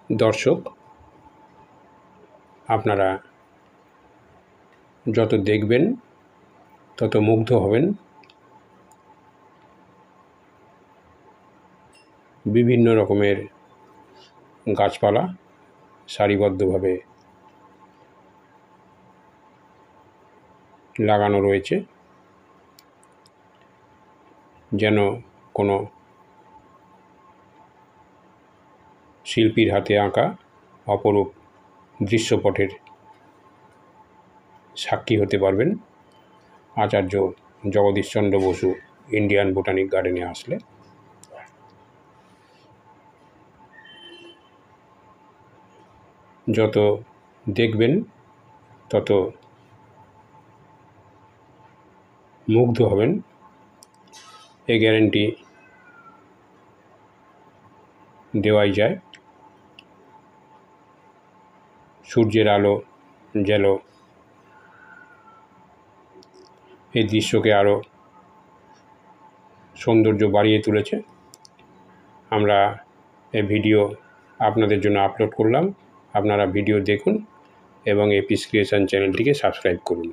দর্শক, আপনারা যত দেখবেন তত মুগ্ধ হবেন। বিভিন্ন রকমের গাছপালা সারিবদ্ধভাবে লাগানো রয়েছে, যেন কোনো শিল্পীর হাতে আঁকা অপরূপ দৃশ্যপটের সাক্ষী হতে পারবেন আচার্য জগদীশচন্দ্র বসু ইন্ডিয়ান বোটানিক গার্ডেনে আসলে। যত দেখবেন তত মুগ্ধ হবেন, এ গ্যারেন্টি দেওয়াই যায়। সূর্যের আলো যেন এই দৃশ্যকে আরও সৌন্দর্য বাড়িয়ে তুলেছে। আমরা এই ভিডিও আপনাদের জন্য আপলোড করলাম। আপনারা ভিডিও দেখুন এবং এপিস ক্রিয়েশন চ্যানেলটিকে সাবস্ক্রাইব করুন।